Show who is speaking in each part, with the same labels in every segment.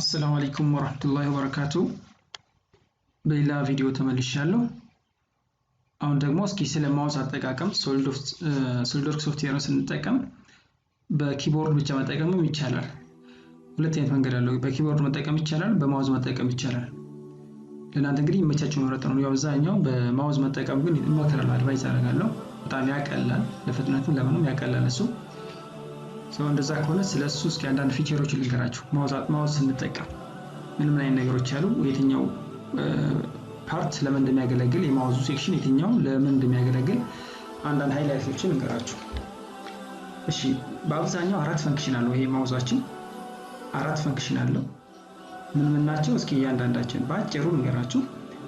Speaker 1: السلام عليكم ورحمة الله وبركاته. በሌላ ቪዲዮ ተመልሻለሁ። አሁን ደግሞ እስኪ ስለ ማውዝ አጠቃቀም ሶሊድወርክስ ሶፍትዌርን ስንጠቀም በኪቦርድ ብቻ መጠቀምም ይቻላል። ሁለት አይነት መንገድ አለው። በኪቦርድ መጠቀም ይቻላል፣ በማውዝ መጠቀም ይቻላል። ለእናንተ እንግዲህ የሚመቻችሁ መረጥ ነው። ያው አብዛኛው በማውዝ መጠቀም ግን እመክራለሁ፣ አድቫይስ አደርጋለሁ። በጣም ያቀላል፣ ለፍጥነቱም ለምንም ያቀላል እሱ። እንደዛ ከሆነ ስለሱ እስኪ አንዳንድ ፊቸሮች ልንገራችሁ። ማውዝ ስንጠቀም ምን አይነት ነገሮች አሉ፣ የትኛው ፓርት ለምን እንደሚያገለግል፣ የማውዙ ሴክሽን የትኛው ለምን እንደሚያገለግል አንዳንድ ሃይላይቶችን ልንገራችሁ። እሺ፣ በአብዛኛው አራት ፈንክሽን አለው ይሄ ማውዛችን። አራት ፈንክሽን አለው። ምን ናቸው? እስኪ እያንዳንዳችን በአጭሩ ልንገራችሁ።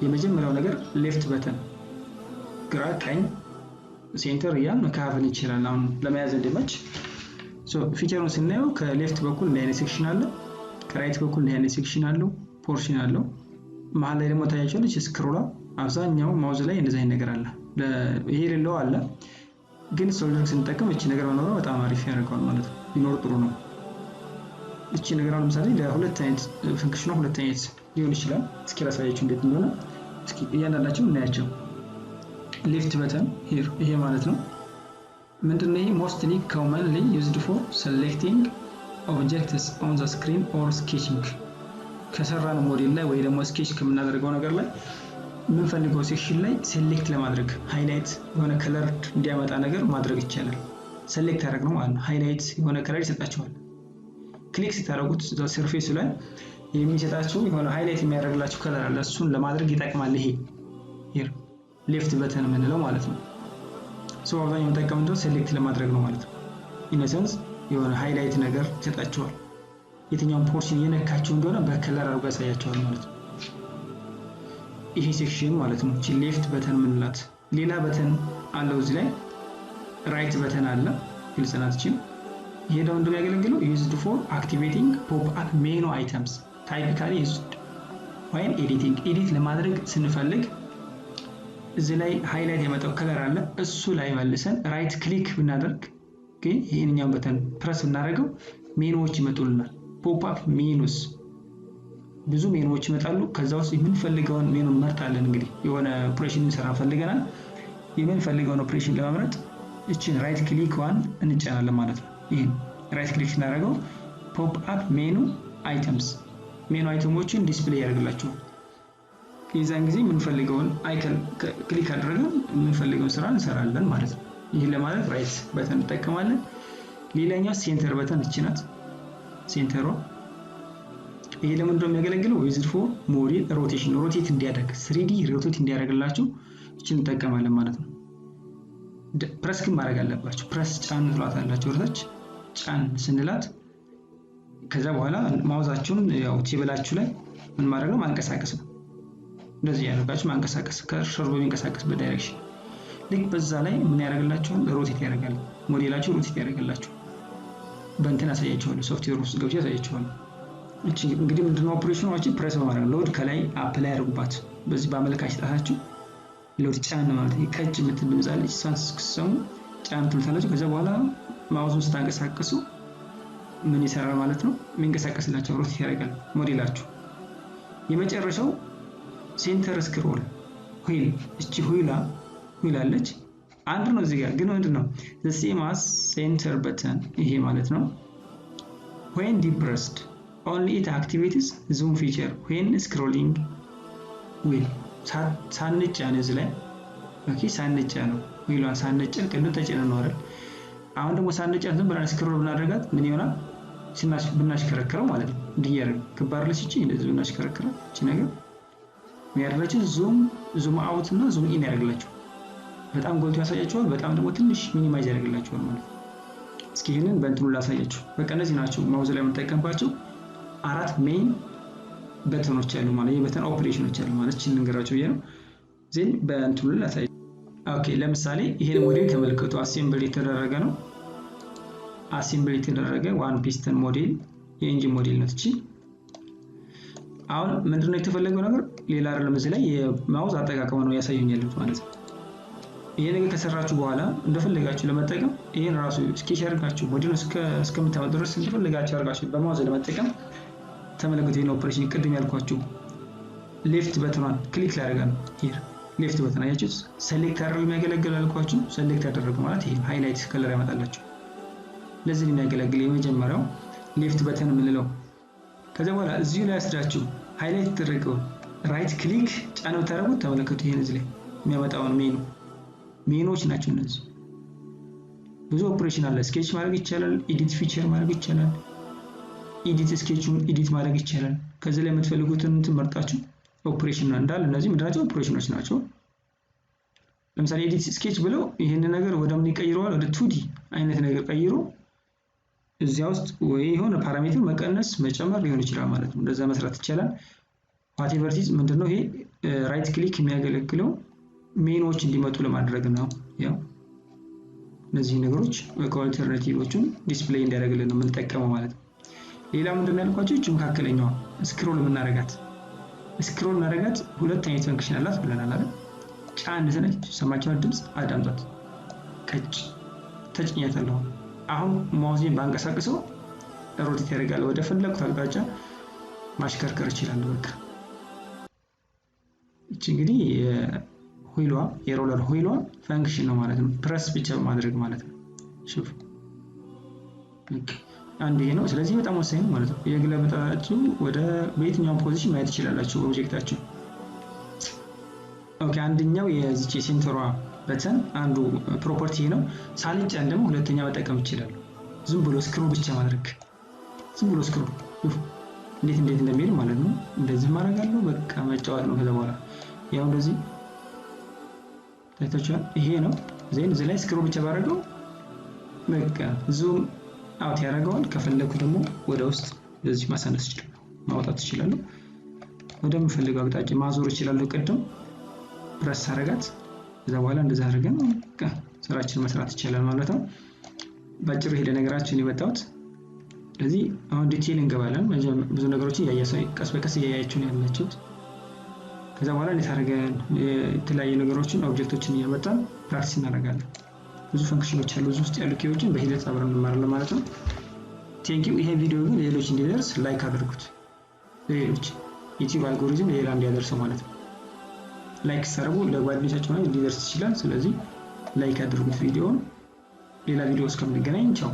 Speaker 1: የመጀመሪያው ነገር ሌፍት በተን፣ ግራ ቀኝ ሴንተር እያልን መካፈል ይችላል። አሁን ለመያዝ እንዲመች ፊቸሩን ስናየው ከሌፍት በኩል እንደ አይነት ሴክሽን አለ፣ ከራይት በኩል እንደ አይነት ሴክሽን አለው፣ ፖርሽን አለው። መሀል ላይ ደግሞ ታያችኋለች ስክሮሏ። አብዛኛው ማውዝ ላይ እንደዚህ አይነት ነገር አለ። ይሄ ሌላው አለ፣ ግን ሶሊድወርክስ ስንጠቀም እቺ ነገር መኖሯ በጣም አሪፍ ያደርገዋል ማለት ነው። ቢኖር ጥሩ ነው። እቺ ነገር አሁን ለምሳሌ ለሁለት አይነት ፈንክሽኗ ሁለት አይነት ሊሆን ይችላል። እስኪ ላሳያችሁ እንዴት እንደሆነ። እስኪ እያንዳንዳቸው እናያቸው። ሌፍት በተን ይሄ ማለት ነው ምንድነው? ይሄ ሞስትሊ ኮመንሊ ዩዝድ ፎር ሴሌክቲንግ ኦብጀክትስ ኦን ዘ ስክሪን ኦር ስኬቺንግ። ከሰራን ሞዴል ላይ ወይ ደግሞ ስኬች ከምናደርገው ነገር ላይ የምንፈልገው ሴክሽን ላይ ሴሌክት ለማድረግ ሃይላይት የሆነ ከለር እንዲያመጣ ነገር ማድረግ ይቻላል። ሴሌክት ያደረግ ነው ማለት ነው። ሃይላይት የሆነ ከለር ይሰጣቸዋል። ክሊክ ስታደርጉት ሰርፌሱ ላይ የሚሰጣቸው የሆነ ሃይላይት የሚያደርግላችሁ ከለር አለ። እሱን ለማድረግ ይጠቅማል። ይሄ ሌፍት በተን የምንለው ማለት ነው። አብዛኛው የምንጠቀመው ሴሌክት ለማድረግ ነው ማለት ነው። ኢነሰንስ የሆነ ሃይላይት ነገር ይሰጣቸዋል። የትኛውን ፖርሽን እየነካችሁ እንደሆነ በከለር አድርጎ ያሳያቸዋል ማለት ነው። ይሄ ሴክሽን ማለት ነው። እቺ ሌፍት በተን ምንላት። ሌላ በተን አለው እዚህ ላይ ራይት በተን አለ። ግልጽ ናት እቺ። ይሄ ደግሞ እንደሚያገለግለው ዩዝድ ፎር አክቲቬቲንግ ፖፕ አፕ ሜኑ አይተምስ ታይፒካሊ ዩዝድ when ኤዲቲንግ ኤዲት ለማድረግ ስንፈልግ እዚህ ላይ ሃይላይት የመጣው ከለር አለ። እሱ ላይ መልሰን ራይት ክሊክ ብናደርግ ግን ይሄንኛው በተን ፕረስ ብናደርገው ሜኑዎች ይመጡልናል። ፖፕ አፕ ሜኑስ፣ ብዙ ሜኑዎች ይመጣሉ። ከዛ ውስጥ የምንፈልገውን ሜኑ እንመርጣለን። እንግዲህ የሆነ ኦፕሬሽን እንሰራ ፈልገናል። የምንፈልገውን ኦፕሬሽን ለማምረጥ እቺን ራይት ክሊክ ዋን እንጫናለን ማለት ነው። ይሄን ራይት ክሊክ ስናደርገው ፖፕ አፕ ሜኑ አይተምስ፣ ሜኑ አይተሞችን ዲስፕሌይ ያደርግላችኋል። የዛን ጊዜ የምንፈልገውን አይከን ክሊክ አድርገን የምንፈልገውን ስራ እንሰራለን ማለት ነው። ይሄን ለማድረግ ራይት በተን እንጠቀማለን። ሌላኛው ሴንተር በተን እቺ ናት። ሴንተሯ ይሄ ለምን እንደሚያገለግለው ዩዝድ ፎር ሞዴል ሮቴሽን፣ ሮቴት እንዲያደርግ 3D ሮቴት እንዲያደርግላችሁ እቺን እንጠቀማለን ማለት ነው። ፕረስ ግን ማድረግ አለባችሁ። ፕረስ ጫን ትሏታላችሁ። ወርታች ጫን ስንላት ከዛ በኋላ ማውዛችሁን ያው ቴብላችሁ ላይ ምን ማድረግ ነው? ማንቀሳቀስ ነው። እንደዚህ ያደርጋችሁ ማንቀሳቀስ ከርሰሩ በሚንቀሳቀስበት ዳይሬክሽን ልክ በዛ ላይ ምን ያደርግላችኋል? ሮቴት ያደርጋል። ሞዴላችሁ ሮቴት ያደርግላችሁ። በእንትን አሳያችኋለሁ፣ ሶፍትዌር ውስጥ ገብቼ አሳያችኋለሁ። እቺ እንግዲህ ምንድነው ኦፕሬሽናችሁ? ፕሬስ በማድረግ ሎድ ከላይ አፕላይ ያደርጉባት። በዚህ በአመልካች ጣታችሁ ሎድ ጫን ማለት ነው። ቀጭ ምትል ድምጻለች። ሳንስክሰሙ ጫን ትሉታላችሁ። ከዛ በኋላ ማውዙን ስታንቀሳቅሱ ምን ይሰራል ማለት ነው? የሚንቀሳቀስላችሁ ሮቴት ያደርጋል ሞዴላችሁ። የመጨረሻው ሴንተር ስክሮል ዊል። እቺ ዊል አለች። አንድ ነው እዚህ ጋር ግን ምንድነው? the same as center button ይሄ ማለት ነው። when depressed only it activates zoom feature when scrolling wheel ሳንጫን እዚህ ላይ ኦኬ፣ ሳንጫን ነው ዊሏን ሳንጫን ቅድም ተጭነን ነው አይደል? አሁን ደግሞ ሳንጫን ዝም ብለን ስክሮል ብናደርጋት ምን ይሆናል? ብናሽከረክረው ማለት ነው። እንዲያርግ ከባርለሽ እቺ እንደዚህ ብናሽከረክረው እቺ ነገር የሚያደርጋችሁ ዙም አውት እና ዙም ኢን ያደርግላችሁ። በጣም ጎልቶ ያሳያችኋል፣ በጣም ደግሞ ትንሽ ሚኒማይዝ ያደርግላችኋል ማለት ነው። እስኪ ይሄንን በእንትኑ ላሳያችሁ። በቃ እነዚህ ናቸው ማውዝ ላይ የምንጠቀምባቸው አራት ሜይን በተኖች አሉ ማለት የበተን ኦፕሬሽኖች አሉ ማለት እቺን እንገራችሁ ብዬ ነው። ዜን በእንትኑ ላሳያችሁ። ኦኬ፣ ለምሳሌ ይሄን ሞዴል ተመልከቱ። አሴምብል የተደረገ ነው። አሴምብል የተደረገ ዋን ፒስተን ሞዴል የኢንጂን ሞዴል ነው እቺ። አሁን ምንድነው የተፈለገው ነገር ሌላ አይደለም። እዚህ ላይ የማውዝ አጠቃቀም ነው ያሳዩኛል ማለት ነው። ይሄ ነገር ከሰራችሁ በኋላ እንደፈለጋችሁ ለመጠቀም ይሄን ራሱ ስኬች ያርጋችሁ ሞዴሉን እስከምታመጡ ድረስ እንደፈለጋችሁ አርጋችሁ በማውዝ ለመጠቀም ተመለከቱ ይሄን ኦፕሬሽን ቅድም ያልኳችሁ ሌፍት በተኗን ክሊክ ላደርጋለሁ ሂር ሌፍት በተን አያችሁት ሴሌክት አድርገው የሚያገለግል አልኳችሁ ሴሌክት አደረጉ ማለት ይሄ ሃይላይት ከለር ያመጣላችሁ ለዚህ የሚያገለግል የመጀመሪያው ሌፍት በተን የምንለው ከዛ በኋላ እዚሁ ላይ አስዳችሁ ሃይላይት ተደረገው ራይት ክሊክ ጫን ብታደርጉት ተመለከቱ ይሄን እዚህ ላይ የሚያመጣውን ሜኖች ናቸው እነዚህ ብዙ ኦፕሬሽን አለ ስኬች ማድረግ ይቻላል ኤዲት ፊቸር ማድረግ ይቻላል ኤዲት ስኬቹን ኤዲት ማድረግ ይቻላል ከዚህ ላይ የምትፈልጉትን ትመርጣችሁ ኦፕሬሽን እንዳለ እነዚህ ምንድናቸው ኦፕሬሽኖች ናቸው ለምሳሌ ኤዲት ስኬች ብለው ይሄን ነገር ወደ ምን ይቀይረዋል ወደ 2D አይነት ነገር ቀይሮ እዚያ ውስጥ ወይ የሆነ ፓራሜትር መቀነስ መጨመር ሊሆን ይችላል ማለት ነው እንደዛ መስራት ይቻላል whatever is ምንድነው ይሄ ራይት ክሊክ የሚያገለግለው ሜኖች እንዲመጡ ለማድረግ ነው ያው እነዚህ ነገሮች ከአልተርናቲቮቹን ዲስፕሌይ እንዲያደርግልን ነው የምንጠቀመው ማለት ነው ሌላ ምንድነው ያልኳችሁ እቺ መካከለኛዋ ስክሮል እናደርጋት ሁለት አይነት ፈንክሽን አላት ብለናል አይደል ጫን ዘነች ሰማችኋል ድምጽ አዳምጣት ከጭ ተጭኛታለሁ አሁን ማውዜን ባንቀሳቅሰው ሮቴት ያደርጋል ወደ ፈለኩት አቅጣጫ ማሽከርከር ይችላል በቃ እቺ እንግዲህ ሆይሏ የሮለር ሆይሏ ፈንክሽን ነው ማለት ነው ፕረስ ብቻ ማድረግ ማለት ነው ሹፍ አንድ ይሄ ነው ስለዚህ በጣም ወሳኝ ነው ማለት ነው የግለበጣችሁ ወደ በየትኛው ፖዚሽን ማየት ይችላልላችሁ ኦብጀክታችሁ ኦኬ አንደኛው የዚች ሴንተሯ በተን አንዱ ፕሮፐርቲ ነው ሳልጫን ደግሞ ሁለተኛ መጠቀም ይችላል ዝም ብሎ ስክሮል ብቻ ማድረግ ዝም ብሎ ስክሮል እንዴት እንደሚል ማለት ነው እንደዚህ ማድረግ አለው በቃ መጫወት ነው ከዛ በኋላ ያው እንደዚህ ታይታችኋል ይሄ ነው ዜን እዚህ ላይ ስክሮል ብቻ ባደረገው በቃ ዙም አውት ያደርገዋል ከፈለኩ ደግሞ ወደ ውስጥ እንደዚህ ማሳነስ ይችላል ማውጣት ይችላል ወደምፈልገው አቅጣጫ ማዞር ይችላል ቅድም ፕረስ አረጋት ከዛ በኋላ እንደዛ አድርገን በቃ ስራችን መስራት ይችላል ማለት ነው ባጭሩ ሄደ ነገራችን ይመጣውት ስለዚህ አሁን ዲቴል እንገባለን ብዙ ነገሮችን ያያሰው ቀስ በቀስ ያያያችሁ ነው ያላችሁት ከዛ በኋላ እንዴት አድርገን የተለያዩ ነገሮችን ኦብጀክቶችን እያመጣን ፕራክቲስ እናደርጋለን ብዙ ፈንክሽኖች አሉ ውስጥ ያሉ ኪዎችን በሂደት አብረን እንማራለን ማለት ነው ቴንኪው ይሄ ቪዲዮ ግን ሌሎች እንዲደርስ ላይክ አድርጉት ሌሎች ዩቲዩብ አልጎሪዝም ሌላ እንዲያደርሰው ማለት ነው ላይክ ሰረቡ ለጓደኞቻችሁ እንዲደርስ ይችላል ስለዚህ ላይክ አድርጉት ቪዲዮውን ሌላ ቪዲዮ እስከምንገናኝ ቻው